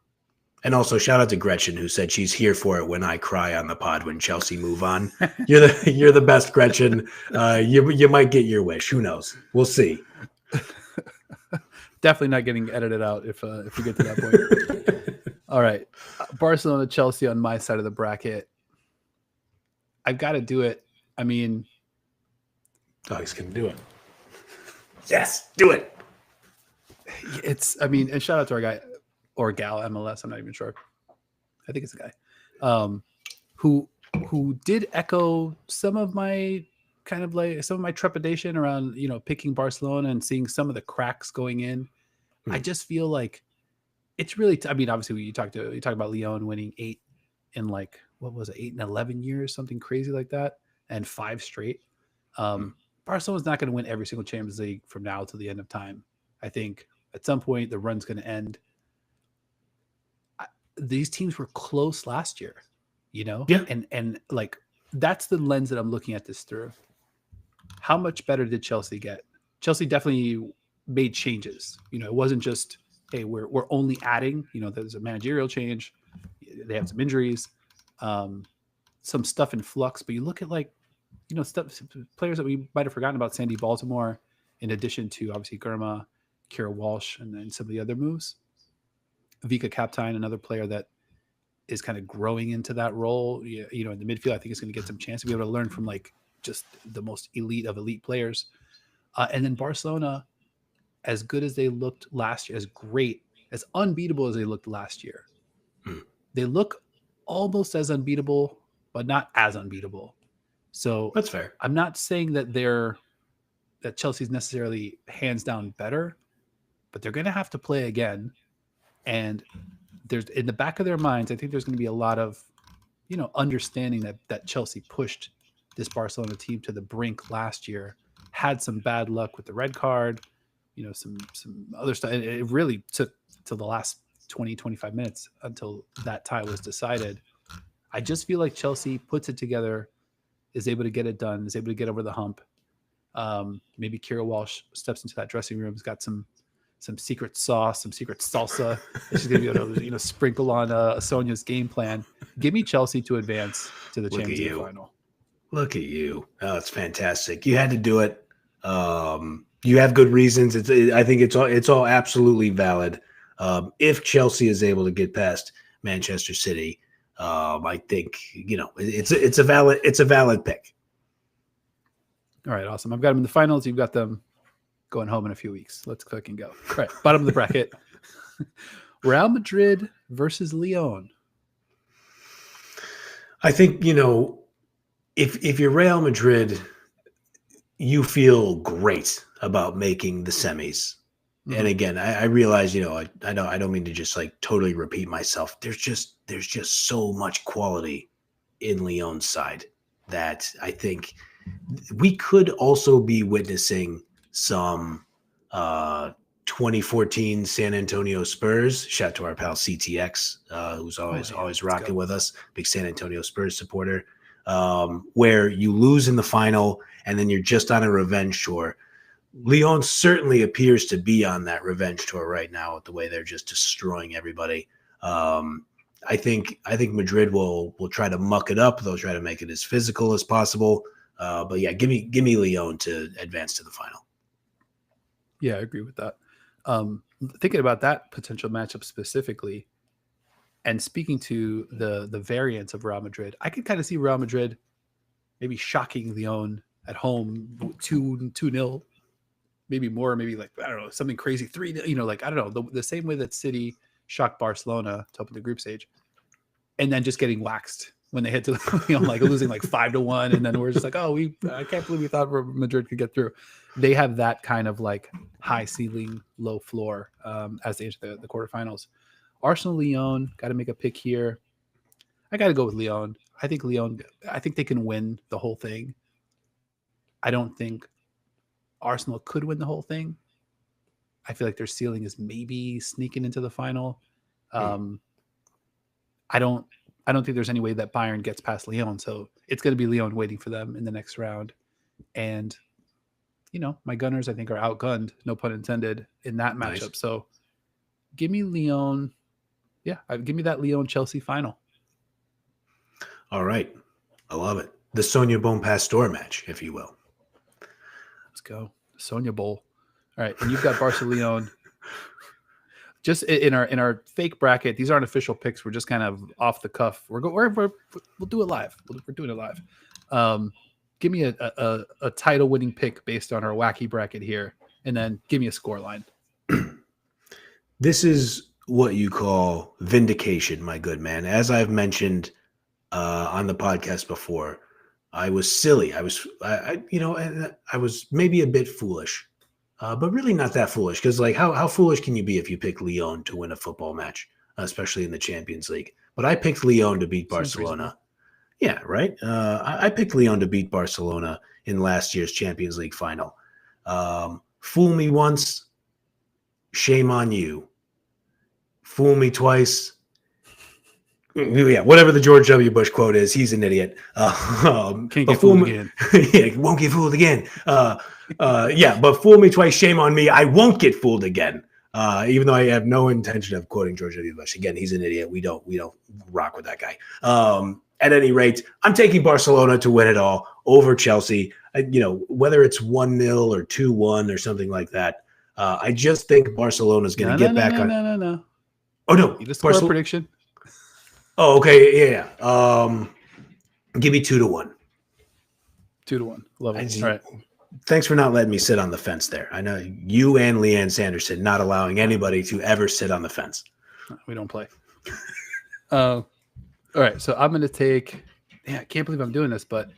B: And also shout out to Gretchen, who said she's here for it when I cry on the pod when Chelsea move on. You're the best, Gretchen. You might get your wish. Who knows? We'll see.
A: Definitely not getting edited out if we get to that point. All right, Barcelona, Chelsea on my side of the bracket. I've got to do it. I mean,
B: he's going to do it. Yes, do it.
A: And shout out to our guy or gal MLS. I'm not even sure. I think it's a guy who did echo some of my trepidation around, picking Barcelona and seeing some of the cracks going in. I just feel like it's really, obviously you talk about Lyon winning 8 in 8 and 11 years, something crazy like that. And 5 straight. Barcelona's not going to win every single Champions League from now to the end of time. I think at some point the run's going to end. These teams were close last year, Yeah. And like that's the lens that I'm looking at this through. How much better did Chelsea get? Chelsea definitely made changes. It wasn't just, hey, we're only adding. There's a managerial change. They have some injuries, some stuff in flux. But you look at players that we might have forgotten about, Sandy Baltimore, in addition to obviously Gurma, Kira Walsh, and then some of the other moves. Vika Kaptein, another player that is kind of growing into that role. In the midfield, I think is going to get some chance to be able to learn from just the most elite of elite players. And then Barcelona, as good as they looked last year, as great, as unbeatable as they looked last year, they look almost as unbeatable, but not as unbeatable. So
B: that's fair.
A: I'm not saying that Chelsea's necessarily hands down better, but they're going to have to play again. And there's in the back of their minds, I think there's going to be a lot of, understanding that Chelsea pushed this Barcelona team to the brink last year, had some bad luck with the red card, some other stuff. It really took till the last 20, 25 minutes until that tie was decided. I just feel like Chelsea puts it together, is able to get it done, is able to get over the hump. Maybe Kira Walsh steps into that dressing room, has got some secret sauce, some secret salsa that she's going to be able to sprinkle on Sonia's game plan. Give me Chelsea to advance to the Champions League final.
B: Look at you. Oh, it's fantastic. You had to do it. You have good reasons. I think it's all absolutely valid. If Chelsea is able to get past Manchester City, I think it's a valid pick.
A: All right, awesome. I've got them in the finals. You've got them going home in a few weeks. Let's click and go. All right, bottom of the bracket. Real Madrid versus Lyon.
B: I think, if you're Real Madrid, you feel great about making the semis. Mm-hmm. And again, I realize, I don't mean to just like totally repeat myself. There's just so much quality in Lyon's side that I think we could also be witnessing some 2014 San Antonio Spurs. Shout out to our pal CTX, who's always rocking with us. Big San Antonio Spurs supporter. Where you lose in the final and then you're just on a revenge tour. Lyon certainly appears to be on that revenge tour right now with the way they're just destroying everybody. I think Madrid will try to muck it up. They'll try to make it as physical as possible. But yeah, give me Lyon to advance to the final.
A: Yeah, I agree with that. Thinking about that potential matchup specifically, and speaking to the variance of Real Madrid, I could kind of see Real Madrid maybe shocking Lyon at home 2-0, maybe more, maybe like, I don't know, something crazy 3-0, like, I don't know, the same way that City shocked Barcelona to open the group stage, and then just getting waxed when they hit to the, like losing like 5-1, and then we're just like, oh, I can't believe we thought Madrid could get through. They have that kind of like high ceiling, low floor as they enter the quarterfinals. Arsenal, Lyon, got to make a pick here. I got to go with Lyon. I think they can win the whole thing. I don't think Arsenal could win the whole thing. I feel like their ceiling is maybe sneaking into the final. I don't think there's any way that Bayern gets past Lyon, so it's going to be Lyon waiting for them in the next round. And my Gunners, I think, are outgunned, no pun intended, in that matchup. Nice. So give me Lyon. Yeah, give me that Lyon-Chelsea final.
B: All right. I love it. The Sonia Bonpastor match, if you will.
A: Let's go. Sonia Bowl. All right. And you've got Barcelona. Just in our fake bracket, these aren't official picks. We're just kind of off the cuff. We'll do it live. We're doing it live. Give me a title winning pick based on our wacky bracket here, and then give me a score line.
B: This is what you call vindication, my good man. As I've mentioned on the podcast before, I was silly. I was maybe a bit foolish, but really not that foolish. Because like, how foolish can you be if you pick Lyon to win a football match, especially in the Champions League? But I picked Lyon to beat Barcelona. Yeah, right. I picked Lyon to beat Barcelona in last year's Champions League final. Fool me once, shame on you. Fool me twice. Yeah, whatever the George W. Bush quote is, he's an idiot.
A: Can't get fooled again.
B: Yeah, won't get fooled again. Yeah, but fool me twice, shame on me. I won't get fooled again. Even though I have no intention of quoting George W. Bush. Again, he's an idiot. We don't rock with that guy. At any rate, I'm taking Barcelona to win it all over Chelsea. Whether it's 1-0 or 2-1 or something like that. I just think Barcelona is going to get back on.
A: No.
B: Oh no!
A: You just score a prediction.
B: Oh, okay, yeah. Give me 2-1.
A: 2-1. Love it. All right.
B: Thanks for not letting me sit on the fence there. I know you and Leanne Sanderson not allowing anybody to ever sit on the fence.
A: We don't play. All right, so I'm going to take. Yeah, I can't believe I'm doing this, but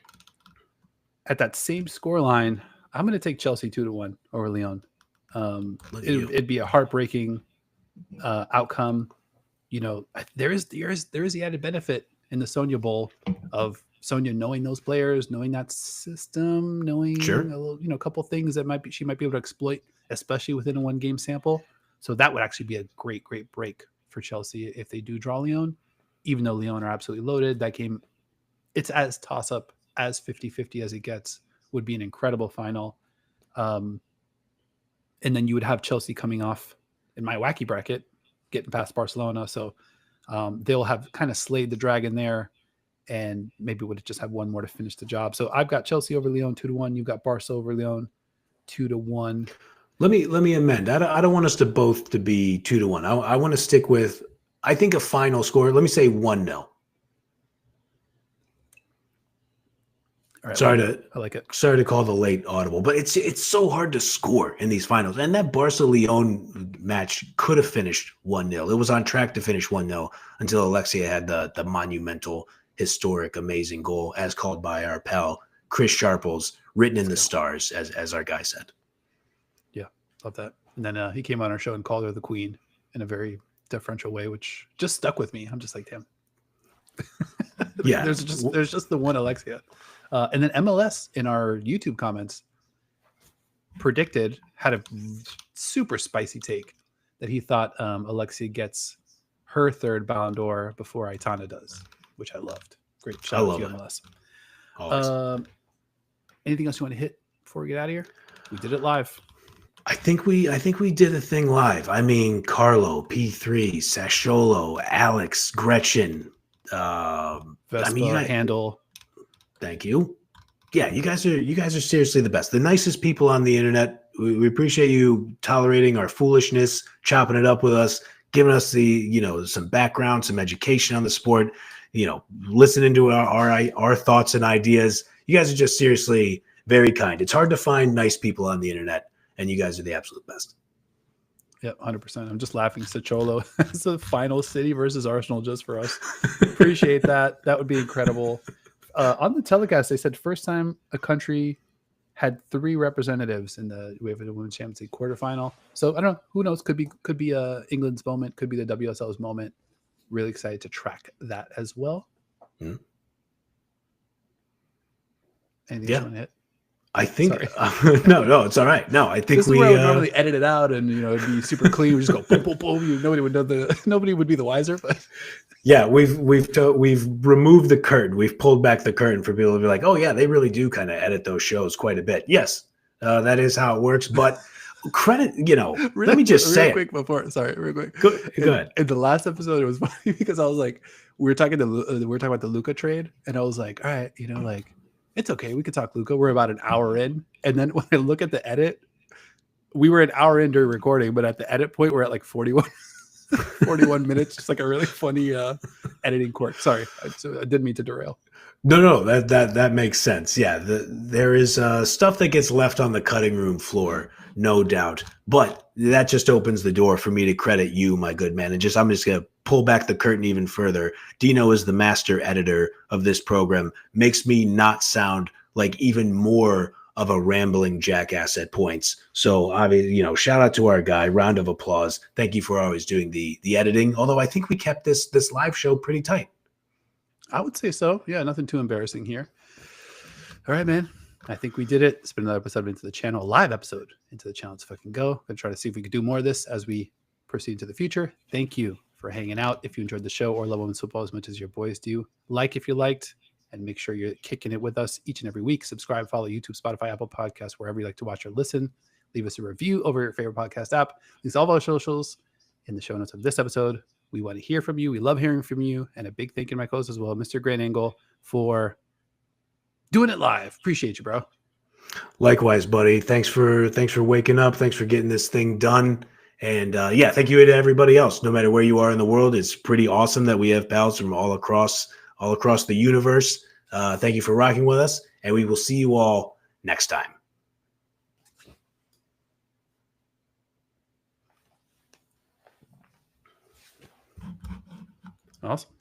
A: at that same score line, I'm going to take Chelsea 2-1 over Lyon. It'd be a heartbreaking outcome. There is the added benefit in the Sonia Bowl of Sonia knowing those players, knowing that system, knowing a couple things that she might be able to exploit, especially within a 1-game sample. So that would actually be a great break for Chelsea if they do draw Lyon. Even though Lyon are absolutely loaded, that game, it's as toss up as 50-50 as it gets. Would be an incredible final. And then you would have Chelsea coming off in my wacky bracket, getting past Barcelona. So they'll have kind of slayed the dragon there, and maybe would just have one more to finish the job. So I've got Chelsea over Lyon 2-1. You've got Barca over Lyon 2-1.
B: Let me amend. I don't want us to both to be 2-1. I want to stick with, I think, a final score. Let me say 1-0.
A: All right,
B: I
A: like it.
B: Sorry to call the late audible, but it's so hard to score in these finals. And that Barca-Lyon match could have finished 1-0. It was on track to finish 1-0 until Alexia had the monumental, historic, amazing goal, as called by our pal Chris Sharples, written in the stars, as our guy said.
A: Yeah, love that. And then he came on our show and called her the queen in a very deferential way, which just stuck with me. I'm just like, damn.
B: Yeah,
A: there's just the one Alexia. And then MLS in our YouTube comments had a super spicy take that he thought Alexia gets her third Ballon d'Or before Aitana does, which I loved. Great shout out to MLS. Anything else you want to hit before we get out of here? We did it live.
B: I think we did a thing live. I mean, Carlo, P3, Sasciolo, Alex, Gretchen,
A: Vespa, Handle.
B: Thank you. Yeah, you guys are seriously the best. The nicest people on the internet. We appreciate you tolerating our foolishness, chopping it up with us, giving us some background, some education on the sport, listening to our thoughts and ideas. You guys are just seriously very kind. It's hard to find nice people on the internet, and you guys are the absolute best.
A: Yeah, 100%. I'm just laughing. Sassuolo is the final city versus Arsenal just for us. Appreciate that. That would be incredible. On the telecast, they said first time a country had 3 representatives in the UEFA Women's Champions League quarterfinal. So I don't know. Who knows? Could be England's moment. Could be the WSL's moment. Really excited to track that as well.
B: Mm-hmm.
A: Anything else you want to hit?
B: I think no, it's all right. No, I think
A: this is where I would normally edit it out, and it'd be super clean. We just go boom, boom, boom. Nobody would know nobody would be the wiser. But
B: yeah, we've removed the curtain. We've pulled back the curtain for people to be like, oh yeah, they really do kind of edit those shows quite a bit. Yes, that is how it works. But credit, let me just say
A: real quick.
B: Go ahead.
A: In the last episode, it was funny because I was like, we were talking about the Luka trade, and I was like, all right, it's okay. We could talk Luka. We're about an hour in. And then when I look at the edit, we were an hour in during recording, but at the edit point, we're at like 41 minutes. Just like a really funny editing quirk. Sorry. I didn't mean to derail.
B: No, that makes sense. Yeah, there is stuff that gets left on the cutting room floor, no doubt. But that just opens the door for me to credit you, my good man. And I'm just going to pull back the curtain even further. Dino is the master editor of this program, makes me not sound like even more of a rambling jackass at points. So obviously, shout out to our guy. Round of applause. Thank you for always doing the editing. Although I think we kept this live show pretty tight.
A: I would say so. Yeah, nothing too embarrassing here. All right, man. I think we did it. It's been another episode into the channel, a live episode into the channel. Let's fucking go. Gonna try to see if we could do more of this as we proceed into the future. Thank you for hanging out. If you enjoyed the show or love women's football as much as your boys do, like if you liked, and make sure you're kicking it with us each and every week. Subscribe, follow YouTube, Spotify, Apple Podcasts, wherever you like to watch or listen. Leave us a review over your favorite podcast app. Links all of our socials in the show notes of this episode. We want to hear from you. We love hearing from you. And a big thank you to my co-host as well, Mr. Grand Angle, for doing it live. Appreciate you, bro.
B: Likewise, buddy. Thanks for waking up. Thanks for getting this thing done. And thank you to everybody else. No matter where you are in the world, it's pretty awesome that we have pals from all across the universe. Thank you for rocking with us, and we will see you all next time.
A: Awesome.